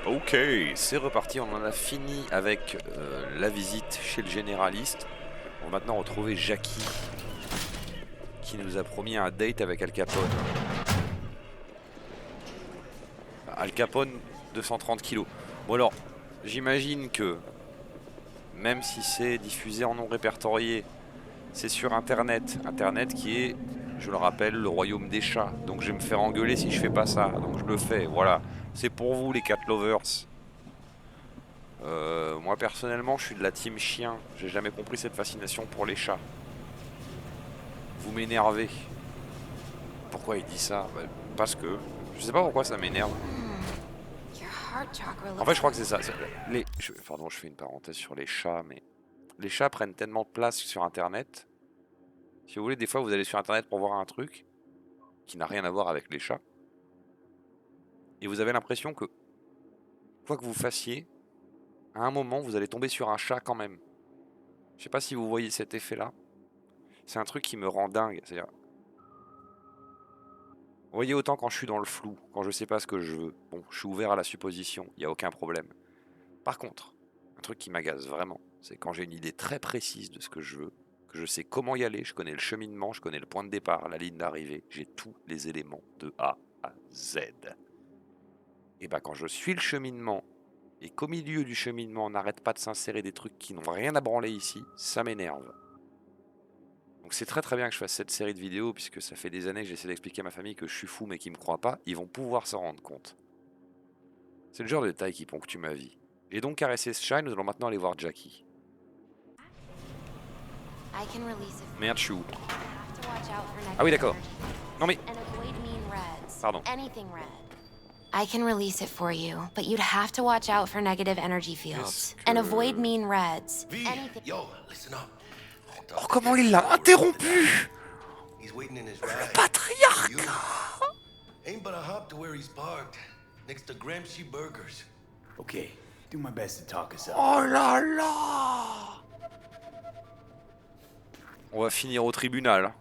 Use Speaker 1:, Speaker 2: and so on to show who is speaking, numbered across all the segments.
Speaker 1: Ok, c'est reparti, on en a fini avec la visite chez le généraliste. On va maintenant retrouver Jackie, qui nous a promis un date avec Al Capone. Al Capone, 230 kilos. Bon alors, j'imagine que, même si c'est diffusé en non répertorié, c'est sur Internet. Internet qui est, je le rappelle, le royaume des chats. Donc je vais me faire engueuler si je fais pas ça. Donc je le fais, voilà. C'est pour vous les cat lovers. Moi personnellement je suis de la team chien. J'ai jamais compris cette fascination pour les chats. Vous m'énervez. Pourquoi il dit ça? Parce que je sais pas pourquoi ça m'énerve. En fait je crois que c'est ça. Pardon, je fais une parenthèse sur les chats, mais les chats prennent tellement de place sur internet. Si vous voulez, des fois vous allez sur internet pour voir un truc qui n'a rien à voir avec les chats. Et vous avez l'impression que quoi que vous fassiez, à un moment vous allez tomber sur un chat quand même. Je sais pas si vous voyez cet effet là. C'est un truc qui me rend dingue. C'est-à-dire, vous voyez, autant quand je suis dans le flou, quand je sais pas ce que je veux, bon, je suis ouvert à la supposition, il n'y a aucun problème. Par contre, un truc qui m'agace vraiment, c'est quand j'ai une idée très précise de ce que je veux, que je sais comment y aller, je connais le cheminement, je connais le point de départ, la ligne d'arrivée, j'ai tous les éléments de A à Z. Et bah quand je suis le cheminement, et qu'au milieu du cheminement on n'arrête pas de s'insérer des trucs qui n'ont rien à branler ici, ça m'énerve. Donc c'est très très bien que je fasse cette série de vidéos, puisque ça fait des années que j'essaie d'expliquer à ma famille que je suis fou mais qu'ils me croient pas, ils vont pouvoir s'en rendre compte. C'est le genre de détail qui ponctue ma vie. J'ai donc caressé ce chat et nous allons maintenant aller voir Jackie. Merde, je suis où? Ah oui d'accord. Non mais... Pardon.
Speaker 2: I can release it for you, but you'd have to watch out for negative energy fields and avoid mean reds.
Speaker 3: Yo, listen up.
Speaker 1: Oh comment il l'a interrompu! Le patriarche!
Speaker 3: Ain't but a hop to where he's parked, next to Gramsci Burgers.
Speaker 4: Okay, do my best to talk us up.
Speaker 1: Oh là là! On va finir au tribunal.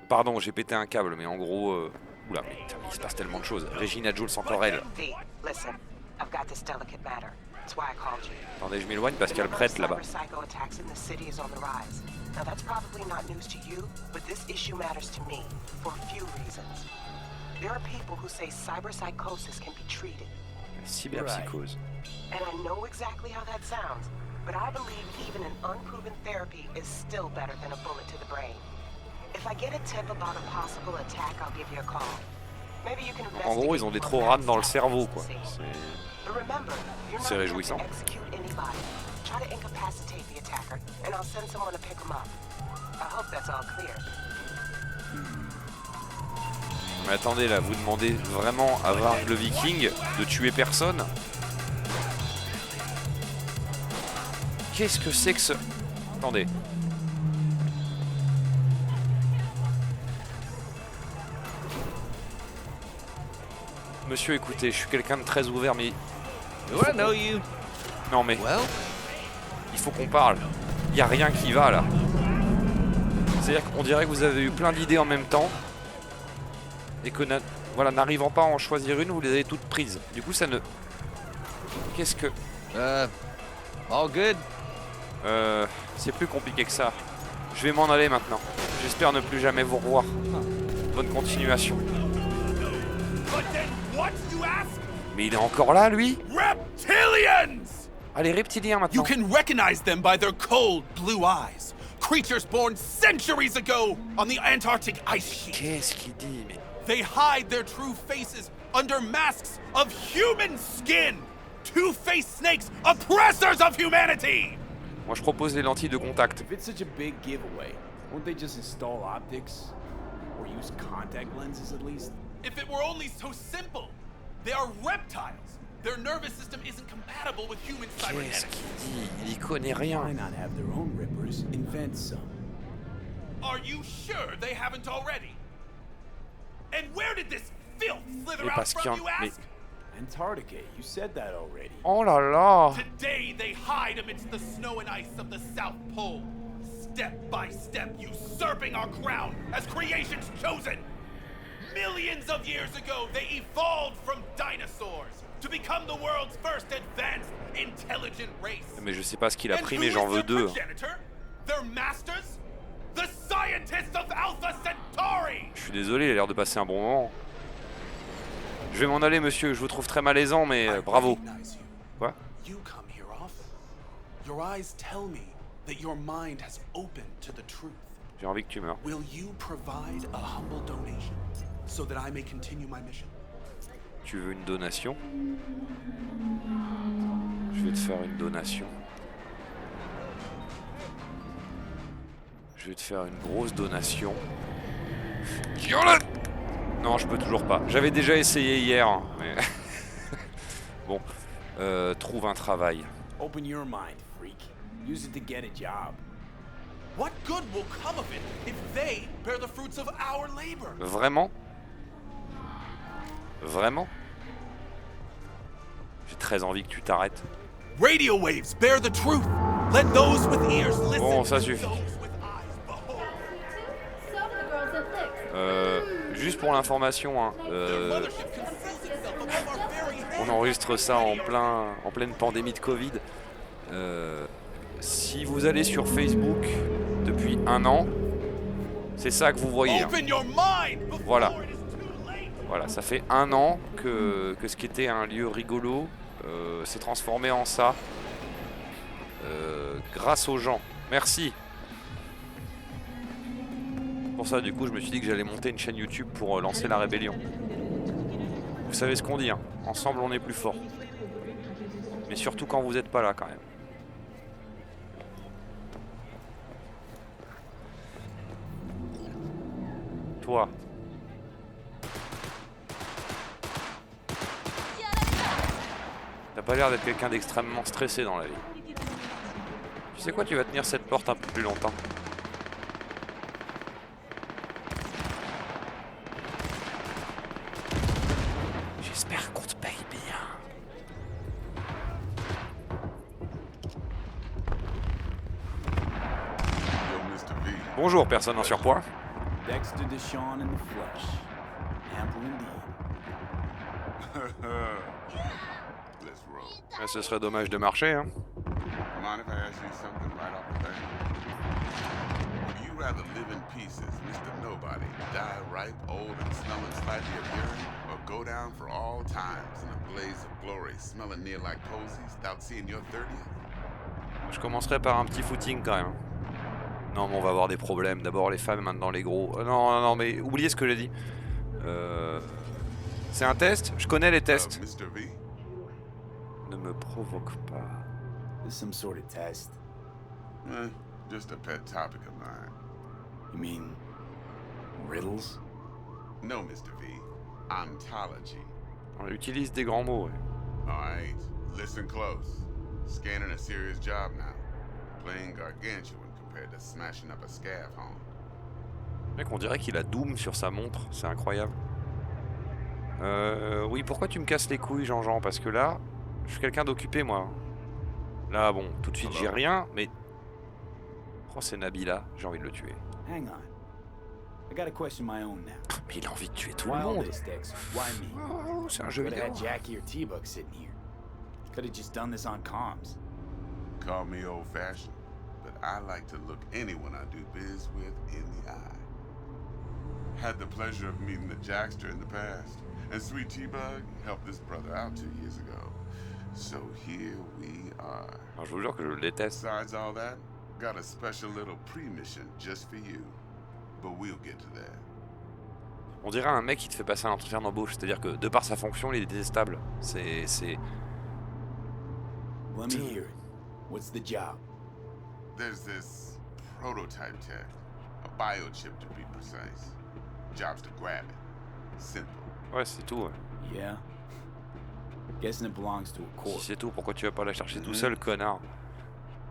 Speaker 1: Pardon, j'ai pété un câble, mais en gros... Oula, mais il se passe tellement de choses. Regina Jules, encore elle. Attendez, je m'éloigne parce qu'elle prête là-bas. Cyberpsychose.
Speaker 5: And I know exactly how that sounds, but I believe even an unproven therapy is still better than a bullet to the brain. If I get a tip about a possible attack, I'll give you a call. Maybe you can investigate.
Speaker 1: En gros, ils ont des trop rades dans le cerveau, quoi. C'est réjouissant.
Speaker 5: Try to incapacitate the attacker, and I'll send someone to pick him up. I hope that's all clear.
Speaker 1: Mais attendez, là, vous demandez vraiment à Varg le Viking de tuer personne? Qu'est-ce que c'est que ce... Attendez. Monsieur, écoutez, je suis quelqu'un de très ouvert, mais... Non mais... Il faut qu'on parle. Il n'y a rien qui va, là. C'est-à-dire qu'on dirait que vous avez eu plein d'idées en même temps. Et que, voilà, n'arrivant pas à en choisir une, vous les avez toutes prises. Du coup, ça ne... Qu'est-ce que...
Speaker 6: All good?
Speaker 1: C'est plus compliqué que ça. Je vais m'en aller maintenant. J'espère ne plus jamais vous revoir. Bonne continuation. Mais il est encore là, lui?
Speaker 7: Reptilians!
Speaker 1: Ah, les reptiliens maintenant.
Speaker 7: You can recognize them by their cold blue eyes. Creatures born centuries ago on the Antarctic ice sheet.
Speaker 1: Qu'est-ce qu'il dit, mais...
Speaker 7: They hide their true faces under masks of human skin. Two-faced snakes, oppressors of humanity!
Speaker 1: Moi, je propose les lentilles de contact.
Speaker 4: If it's such a big giveaway, won't they just install optics? Or use contact lenses at least?
Speaker 7: If it were only so simple! They are reptiles! Their nervous system isn't compatible with human
Speaker 1: Qu'est-ce
Speaker 7: cybernetics.
Speaker 1: qu'il dit? Il y connaît rien.
Speaker 4: Why not have their own rippers invent some?
Speaker 7: Are you sure they haven't already? And where did this filth slither
Speaker 1: Mais
Speaker 7: out
Speaker 1: parce qu'il y
Speaker 7: from,
Speaker 1: en...
Speaker 7: you
Speaker 1: Mais...
Speaker 7: ask?
Speaker 4: Antarctica, you said that already.
Speaker 1: Oh là là!
Speaker 7: Today they hide amidst the snow and ice of the South Pole, step by step usurping our crown as creation's chosen. Millions of years ago, they evolved from dinosaurs to become the world's first advanced, intelligent race.
Speaker 1: Mais je sais pas ce qu'il a
Speaker 7: And
Speaker 1: pris,
Speaker 7: who
Speaker 1: mais
Speaker 7: is
Speaker 1: j'en veux
Speaker 7: their
Speaker 1: 2.
Speaker 7: progenitor? Their masters? The scientists of Alpha Centauri!
Speaker 1: Je suis désolé, il a l'air de passer un bon moment. Je vais m'en aller, monsieur. Je vous trouve très malaisant, mais bravo.
Speaker 4: Recognize you.
Speaker 1: Quoi?
Speaker 4: You come here often. Your eyes tell me that your mind has opened to the truth.
Speaker 1: J'ai envie que tu meurs.
Speaker 4: Will you provide a humble donation so that I may continue my mission?
Speaker 1: Tu veux une donation? Je vais te faire une donation. Je vais te faire une grosse donation. Non, je peux toujours pas. J'avais déjà essayé hier, hein, mais... Bon, trouve un travail.
Speaker 4: Open your mind, freak. Use it to get a job.
Speaker 7: What good will come of it if they bear the fruits of our labor?
Speaker 1: Vraiment? Vraiment? J'ai très envie que tu t'arrêtes.
Speaker 7: Radio waves bear the truth. Let those with ears listen.
Speaker 1: Bon, ça suffit.
Speaker 7: Those with eyes behold.
Speaker 1: Juste pour l'information, hein,
Speaker 7: Mothership conceals itself above our very heads.
Speaker 1: on enregistre ça en pleine pandémie de Covid. Si vous allez sur Facebook depuis 1 an, c'est ça que vous voyez. Hein.
Speaker 7: Open your mind before
Speaker 1: Voilà.
Speaker 7: it is too late.
Speaker 1: Voilà, ça fait 1 an que ce qui était un lieu rigolo s'est transformé en ça. Grâce aux gens. Merci. Pour ça, du coup, je me suis dit que j'allais monter une chaîne YouTube pour lancer la rébellion. Vous savez ce qu'on dit, hein. Ensemble, on est plus fort. Mais surtout quand vous n'êtes pas là, quand même. Toi. T'as pas l'air d'être quelqu'un d'extrêmement stressé dans la vie. Tu sais quoi, tu vas tenir cette porte un peu plus longtemps. J'espère qu'on te paye bien. Bonjour, personne en surpoids.
Speaker 4: Dexter Deshawn in the flesh. Ample indeed.
Speaker 8: Let's roll.
Speaker 1: Ce serait dommage de marcher, hein.
Speaker 8: Mind if I ask you something right off the bat? Would you rather live in pieces, Mr. Nobody, die ripe, old, and smelling slightly of urine, or go down for all times in a blaze of glory, smelling near like posies, without seeing your 30th?
Speaker 1: Je commencerai par un petit footing quand même. Non, mais on va avoir des problèmes. D'abord les femmes, maintenant les gros. Non, mais oubliez ce que j'ai dit. C'est un test. Je connais les tests.
Speaker 8: Mr. V?
Speaker 1: Ne me provoque pas.
Speaker 4: This some sort of test.
Speaker 8: Just a pet topic of mine.
Speaker 4: You mean riddles?
Speaker 8: No, Mr. V. Ontology.
Speaker 1: On utilise des grands mots. Ouais.
Speaker 8: Alright, listen close. Scanning a serious job now. Playing gargantuan compared to smashing up a scav home.
Speaker 1: Mec, on dirait qu'il a Doom sur sa montre. C'est incroyable. Oui, pourquoi tu me casses les couilles, Jean-Jean? Parce que là, je suis quelqu'un d'occupé, moi. Là, bon, tout de suite, j'ai rien, mais... Oh, c'est Nabila. J'ai envie de le tuer.
Speaker 4: Hang on. I got a question my own now.
Speaker 1: Mais il a envie de tuer tout
Speaker 4: Why
Speaker 1: le
Speaker 4: all
Speaker 1: monde.
Speaker 4: this, Dex? Why me?
Speaker 1: Oh, c'est un jeu
Speaker 4: Could have
Speaker 1: vidéo.
Speaker 4: had Jackie or T-Bug sitting here. Could have just done this on comms.
Speaker 8: Call me old-fashioned, but I like to look anyone I do biz with in the eye. Had the pleasure of meeting the Jackster in the past, and Sweet T-Bug helped this brother out 2 years ago. So here we are.
Speaker 1: Alors, je vous jure que je le déteste.
Speaker 8: Besides all that, got a special little pre-mission just for you. But we'll get to that.
Speaker 1: On dirait un mec qui te fait passer un entretien d'embauche. C'est-à-dire que, de par sa fonction, il est détestable. C'est...
Speaker 4: Let me hear it. What's the job?
Speaker 8: There's this prototype tech, a biochip to be precise. Job's to grab it. Simple.
Speaker 1: Ouais, c'est tout. Ouais.
Speaker 4: Yeah. Guessing it belongs to a
Speaker 1: Si
Speaker 4: corp.
Speaker 1: c'est tout, pourquoi tu vas pas la chercher tout seul, connard?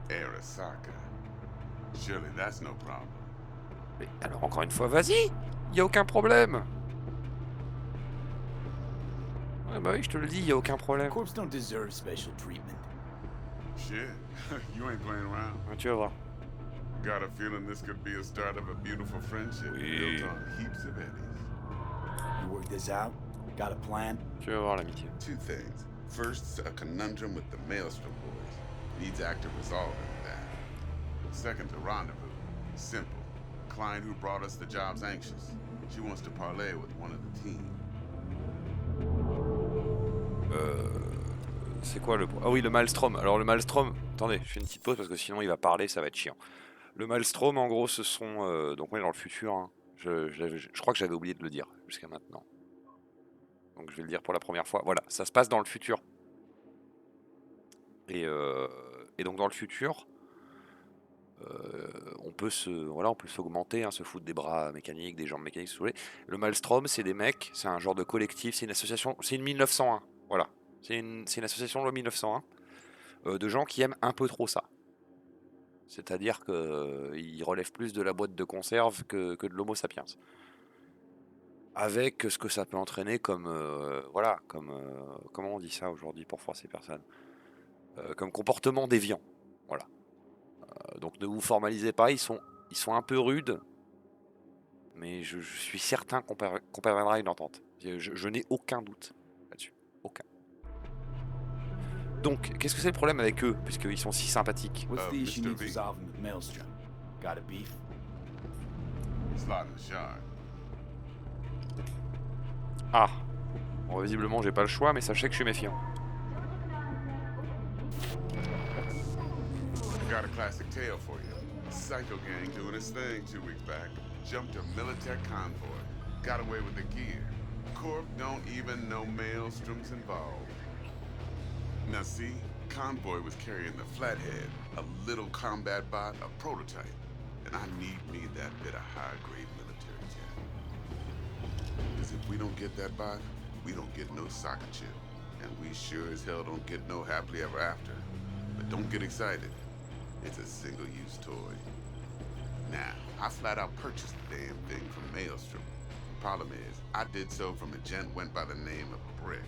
Speaker 8: Arasaka. Surely that's no problem.
Speaker 1: Mais alors, encore une fois, vas-y! Y a aucun problème! Ouais, bah oui, je te le dis, y a aucun problème.
Speaker 4: Corps don't deserve special treatment.
Speaker 8: Shit, you ain't playing around.
Speaker 1: Ouais, tu vas voir.
Speaker 8: Got a feeling this could be a start of a beautiful friendship
Speaker 1: Oui.
Speaker 8: built on heaps of eddies.
Speaker 4: You work this out? Got a plan?
Speaker 1: Tu vas voir l'amitié.
Speaker 8: Two things. First, a conundrum with the Maelstrom boys. Needs active resolving that. Second, a rendezvous. Simple. Client who brought us the job's anxious. She wants to parlay with one of the team.
Speaker 1: C'est quoi le... Ah oui, le Maelstrom. Alors le Maelstrom... Attendez, je fais une petite pause parce que sinon il va parler, ça va être chiant. Le Maelstrom, en gros, ce sont... donc on est dans le futur. Hein. Je crois que j'avais oublié de le dire jusqu'à maintenant. Donc je vais le dire pour la première fois. Voilà, ça se passe dans le futur. Et donc dans le futur, on peut s'augmenter, hein, se foutre des bras mécaniques, des jambes mécaniques, si vous voulez. Le Maelstrom, c'est des mecs, c'est un genre de collectif, c'est une association, c'est une 1901. Voilà, c'est une association de loi 1901 de gens qui aiment un peu trop ça. C'est-à-dire qu'ils relèvent plus de la boîte de conserve que de l'homo sapiens. Avec ce que ça peut entraîner comme... comment on dit ça aujourd'hui pour ces personnes comme comportement déviant. Voilà. Donc ne vous formalisez pas, ils sont un peu rudes, mais je suis certain qu'on parviendra à une entente. Je n'ai aucun doute là-dessus. Aucun. Donc, qu'est-ce que c'est le problème avec eux, puisqu'ils sont si sympathiques?
Speaker 4: What's the issue
Speaker 8: Mr.
Speaker 4: needs
Speaker 8: V.
Speaker 4: resolving with Maelstrom? Got a beef?
Speaker 8: Slot in the shard.
Speaker 1: Ah. Bon, visiblement, j'ai pas le choix, mais sachez que je suis méfiant.
Speaker 8: Got a classic tale for you. Psycho gang doing its thing 2 weeks back. Jumped a Militech convoy. Got away with the gear. Corp don't even know Maelstrom's involved. Now see, convoy was carrying the Flathead, a little combat bot, a prototype. And I need me that bit of high-grade military jet. Because if we don't get that bot, we don't get no soccer chip. And we sure as hell don't get no happily ever after. But don't get excited. It's a single-use toy. Now, I flat out purchased the damn thing from Maelstrom. Problem is, I did so from a gent went by the name of Brick.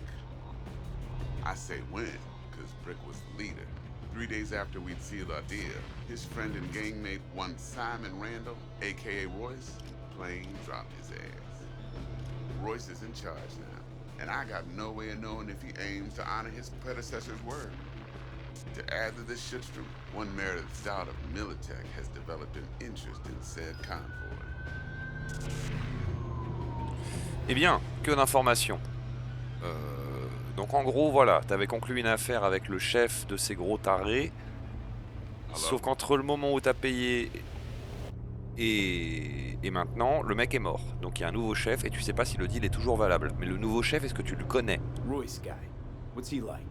Speaker 8: I say when, because Brick was the leader. 3 days after we'd sealed our deal, his friend and gangmate, one Simon Randall, aka Royce, plain dropped his ass. Royce is in charge now, and I got no way of knowing if he aims to honor his predecessor's word. To add to this shitstorm, one Meredith Stout of Militech has developed an interest in said convoy.
Speaker 1: Eh bien, que d'informations. Donc en gros, voilà, t'avais conclu une affaire avec le chef de ces gros tarés. Sauf qu'entre le moment où t'as payé et maintenant, le mec est mort. Donc il y a un nouveau chef et tu sais pas si le deal est toujours valable. Mais le nouveau chef, est-ce que tu le connais?
Speaker 4: Royce guy. What's he like?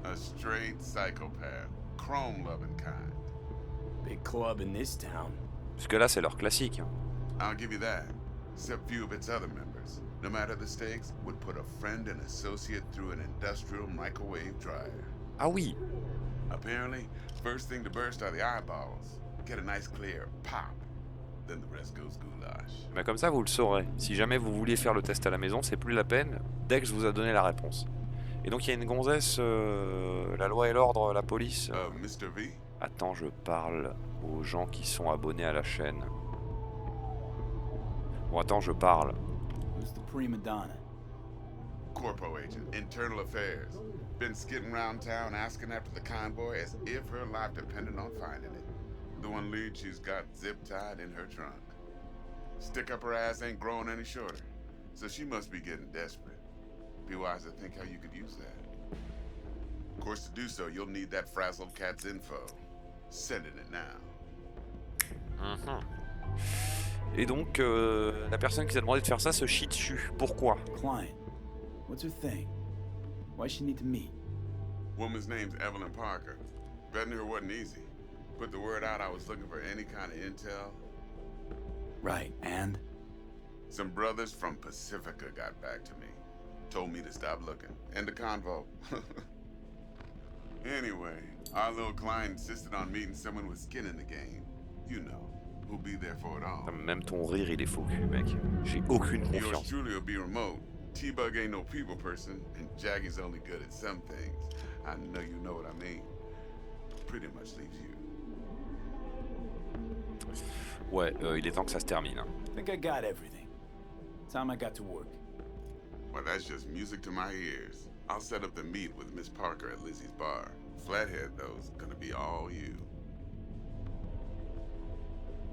Speaker 8: A straight psychopath, chrome-loving kind.
Speaker 4: Big club in this town.
Speaker 1: Parce que là, c'est leur classique. Hein.
Speaker 8: I'll give you that, except few of its other members, no matter the stakes, would put a friend and associate through an industrial microwave dryer.
Speaker 1: Ah oui.
Speaker 8: Apparently, first thing to burst are the eyeballs. Get a nice clear pop, then the rest goes goulash.
Speaker 1: Mais comme ça, vous le saurez. Si jamais vous vouliez faire le test à la maison, c'est plus la peine dès que je vous ai donné la réponse. Et donc il y a une gonzesse, la loi et l'ordre, la police.
Speaker 8: Mr. V?
Speaker 1: Attends, je parle aux gens qui sont abonnés à la chaîne. Bon, attends, je parle.
Speaker 4: Who's the prima donna?
Speaker 8: Corpo agent, internal affairs. Been skidding around town asking after the convoy as if her life depended on finding it. The one lead she's got zip-tied in her trunk. Stick up her ass ain't growing any shorter, so she must be getting desperate. Be wise to think how you could use that. Of course, to do so, you'll need that frazzled cat's info. Sending it now.
Speaker 1: Et donc, la personne qui t'a demandé de faire ça se chie dessus. Pourquoi?
Speaker 4: Client. What's her thing? Why she need to meet?
Speaker 8: Woman's name's Evelyn Parker. Betting her wasn't easy. Put the word out I was looking for any kind of intel.
Speaker 4: Right, and?
Speaker 8: Some brothers from Pacifica got back to me. Told me to stop looking. End the convo. Anyway, our little client insisted on meeting someone with skin in the game. You know, who'll be there for it all.
Speaker 1: Même ton rire, il est faux cul, mec. J'ai aucune
Speaker 8: Yours
Speaker 1: confiance.
Speaker 8: truly will be remote. T-Bug ain't no people person, and Jaggy's only good at some things. I know you know what I mean. Pretty much leaves you.
Speaker 1: Ouais, il est temps que ça se termine. Hein.
Speaker 4: Think I got everything. Time I got to work.
Speaker 8: Well, that's just music to my ears. I'll set up the meet with Miss Parker at Lizzie's bar. Flathead, though, is gonna be all you.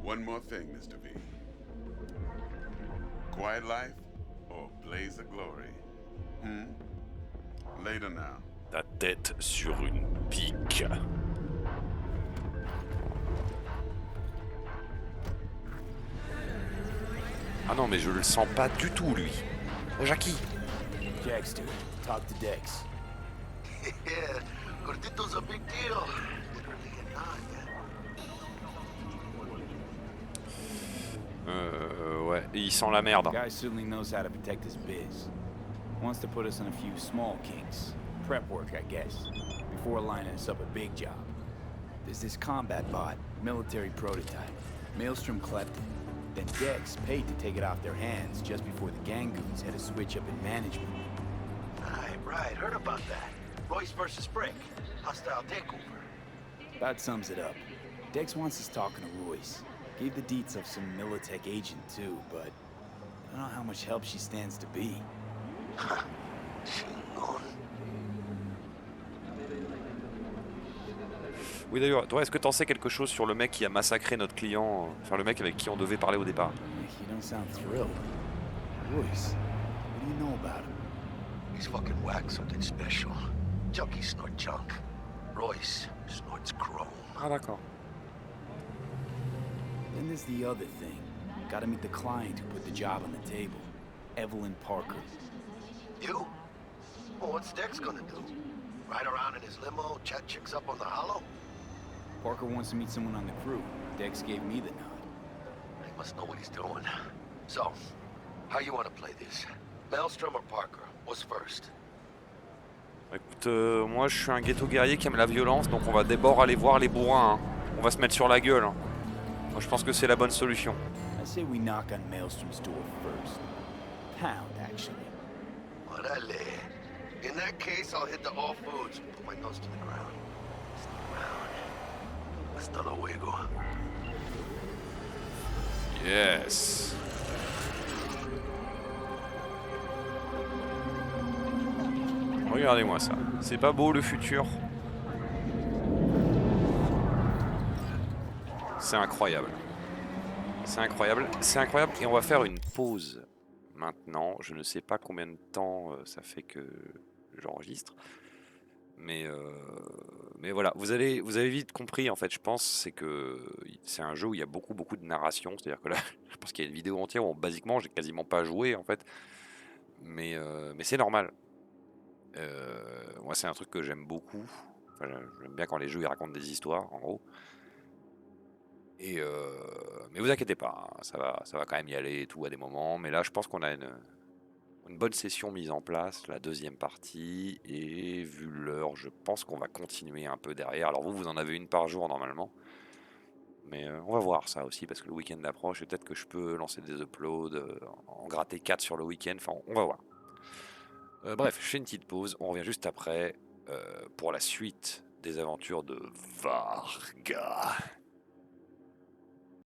Speaker 8: One more thing, Mr. V. Quiet life or blaze of glory? Later now.
Speaker 1: Ta tête sur une pique. Ah non, mais je le sens pas du tout, lui. Oh, Jackie.
Speaker 4: Dexter, talk to Dex.
Speaker 3: Yeah, Gordito's a big deal. Literally and not.
Speaker 1: Ouais, il sent la merde.
Speaker 4: Guy certainly knows how to protect his biz. Wants to put us in a few small kinks. Prep work, I guess. Before lining us up a big job. There's this combat bot, military prototype. Maelstrom clept it. Then Dex paid to take it off their hands just before the gang goons had a switch up in management.
Speaker 3: Right, heard about that. Royce versus Brick. Hostile takeover.
Speaker 4: That sums it up. Dex wants us talking to Royce. Gave the deets of some Militech agent too, but I don't know how much help she stands to be.
Speaker 3: Chingón.
Speaker 1: Oui d'ailleurs, toi est-ce que t'en sais quelque chose sur le mec qui a massacré notre client, enfin le mec avec qui on devait parler au départ?
Speaker 4: You don't sound thrilled. Royce, what do you know about him?
Speaker 3: He's fucking whack something special. Junkies snort junk. Royce snorts chrome.
Speaker 1: Ah d'accord.
Speaker 4: Then there's the other thing. Gotta meet the client who put the job on the table. Evelyn Parker.
Speaker 3: You? Well, what's Dex gonna do? Ride around in his limo, chat chicks up on the hollow?
Speaker 4: Parker wants to meet someone on the crew. Dex gave me the nod.
Speaker 3: He must know what he's doing. So, how you want to play this? Maelstrom or Parker? What's first?
Speaker 1: Écoute, moi je suis un ghetto guerrier qui aime la violence, donc on va d'abord aller voir les bourrins. Hein. On va se mettre sur la gueule. Hein. Moi je pense que c'est la bonne solution.
Speaker 4: I say we knock on Maelstrom's door first. Pound, actually.
Speaker 3: Orale. In that case, I'll hit the All Foods and put my nose to the ground. Stick around. Hasta luego.
Speaker 1: Yes. Regardez-moi ça. C'est pas beau le futur? C'est incroyable. C'est incroyable. C'est incroyable. Et on va faire une pause maintenant. Je ne sais pas combien de temps ça fait que j'enregistre. Mais voilà, vous avez vite compris en fait, je pense, c'est que c'est un jeu où il y a beaucoup de narration. C'est-à-dire que là, je pense qu'il y a une vidéo entière où basiquement j'ai quasiment pas joué en fait. Mais c'est normal. Moi c'est un truc que j'aime beaucoup. Enfin, j'aime bien quand les jeux ils racontent des histoires en gros. Mais vous inquiétez pas, hein, ça va quand même y aller et tout à des moments. Mais là je pense qu'on a une bonne session mise en place, la deuxième partie. Et vu l'heure, je pense qu'on va continuer un peu derrière. Alors vous en avez une par jour normalement. Mais on va voir ça aussi parce que le week-end approche et peut-être que je peux lancer des uploads, en gratter 4 sur le week-end. Enfin on va voir. Bref, je fais une petite pause, on revient juste après pour la suite des aventures de Varga.